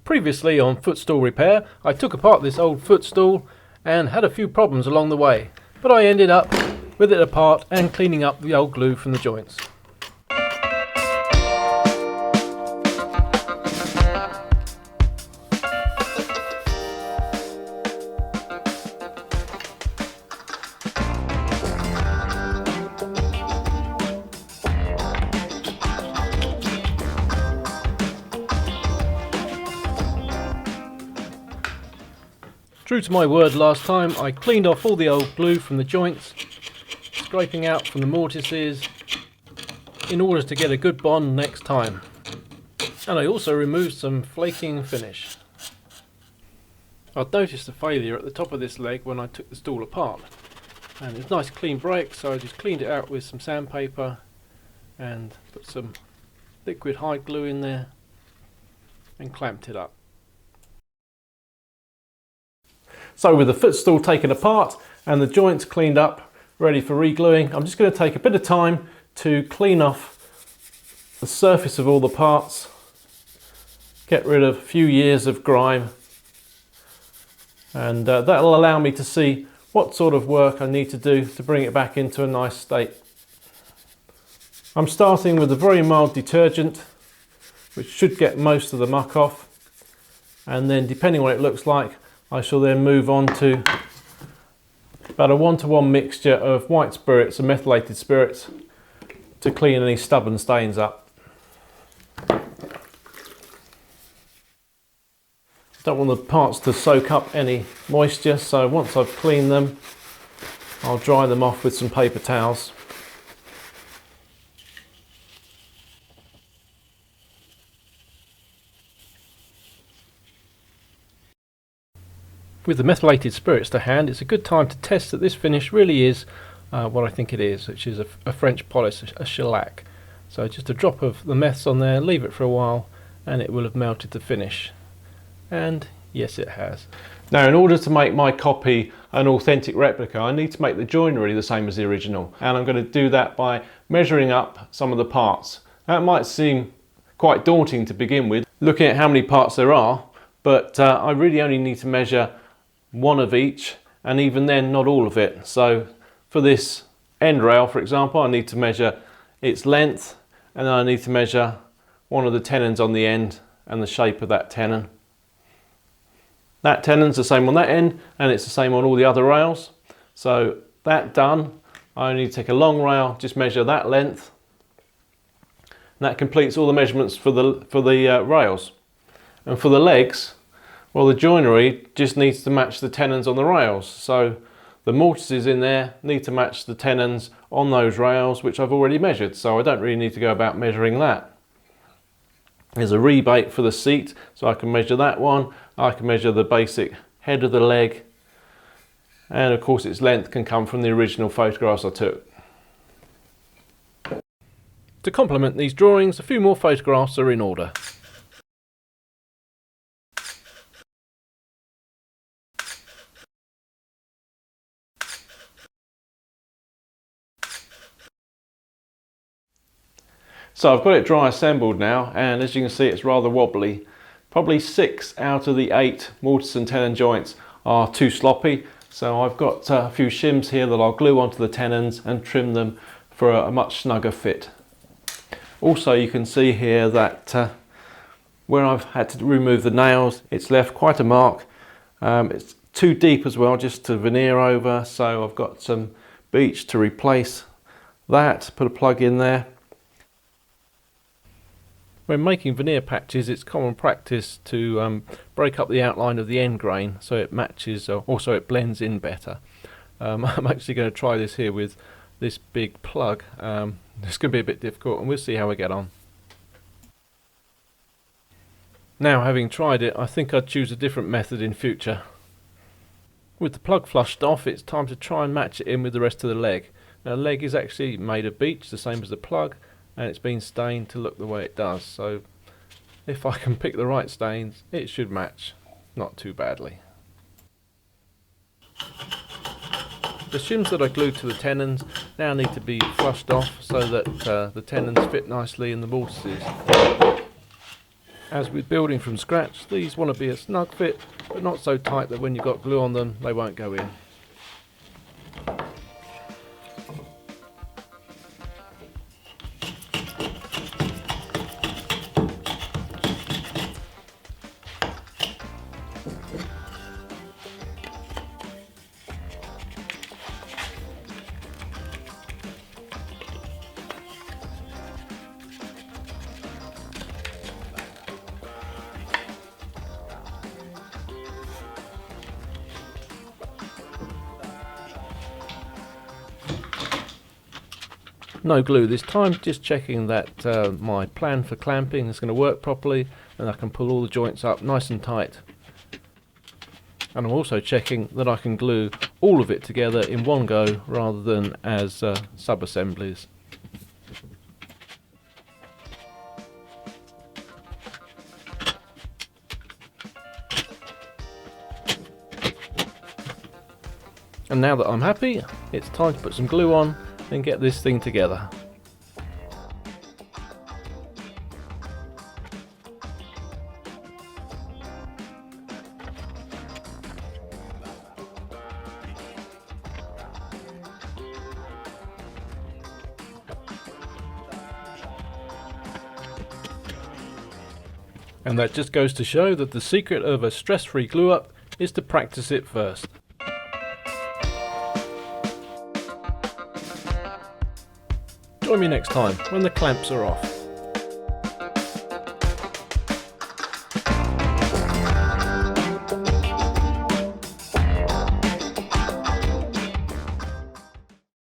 Previously on Footstool Repair, I took apart this old footstool and had a few problems along the way, but I ended up with it apart and cleaning up the old glue from the joints. True to my word last time, I cleaned off all the old glue from the joints, scraping out from the mortises in order to get a good bond next time. And I also removed some flaking and finish. I'd noticed a failure at the top of this leg when I took the stool apart. And it's a nice clean break, so I just cleaned it out with some sandpaper and put some liquid hide glue in there and clamped it up. So with the footstool taken apart and the joints cleaned up, ready for re-gluing, I'm just going to take a bit of time to clean off the surface of all the parts, get rid of a few years of grime, and that'll allow me to see what sort of work I need to do to bring it back into a nice state. I'm starting with a very mild detergent, which should get most of the muck off, and then depending on what it looks like, I shall then move on to about a 1-to-1 mixture of white spirits and methylated spirits to clean any stubborn stains up. Don't want the parts to soak up any moisture, so once I've cleaned them, I'll dry them off with some paper towels. With the methylated spirits to hand, it's a good time to test that this finish really is what I think it is, which is a French polish, a shellac. So just a drop of the meths on there, leave it for a while, and it will have melted the finish. And yes, it has. Now, in order to make my copy an authentic replica, I need to make the joinery the same as the original. And I'm going to do that by measuring up some of the parts. That might seem quite daunting to begin with, looking at how many parts there are, but I really only need to measure one of each, and even then not all of it. So for this end rail, for example, I need to measure its length, and then I need to measure one of the tenons on the end and the shape of that tenon. That tenon's the same on that end, and it's the same on all the other rails. So that done, I only take a long rail, just measure that length, and that completes all the measurements for the rails. And for the legs, well, the joinery just needs to match the tenons on the rails. So the mortises in there need to match the tenons on those rails, which I've already measured. So I don't really need to go about measuring that. There's a rebate for the seat, so I can measure that one. I can measure the basic head of the leg. And of course its length can come from the original photographs I took. To complement these drawings, a few more photographs are in order. So I've got it dry assembled now, and as you can see it's rather wobbly. Probably 6 out of the 8 mortise and tenon joints are too sloppy, so I've got a few shims here that I'll glue onto the tenons and trim them for a much snugger fit. Also, you can see here that where I've had to remove the nails, it's left quite a mark. It's too deep as well just to veneer over, so I've got some beech to replace that, put a plug in there. When making veneer patches, it's common practice to break up the outline of the end grain so it matches, also it blends in better. I'm actually going to try this here with this big plug. It's going to be a bit difficult, and we'll see how we get on. Now, having tried it, I think I'd choose a different method in future. With the plug flushed off, it's time to try and match it in with the rest of the leg. Now, the leg is actually made of beech, the same as the plug, and it's been stained to look the way it does, so if I can pick the right stains, it should match not too badly. The shims that I glued to the tenons now need to be flushed off so that the tenons fit nicely in the mortises. As with building from scratch, these want to be a snug fit, but not so tight that when you've got glue on them, they won't go in. No glue this time, just checking that my plan for clamping is going to work properly and I can pull all the joints up nice and tight. And I'm also checking that I can glue all of it together in one go rather than as sub-assemblies. And now that I'm happy, it's time to put some glue on and get this thing together. And that just goes to show that the secret of a stress-free glue up is to practice it first. Join me next time when the clamps are off.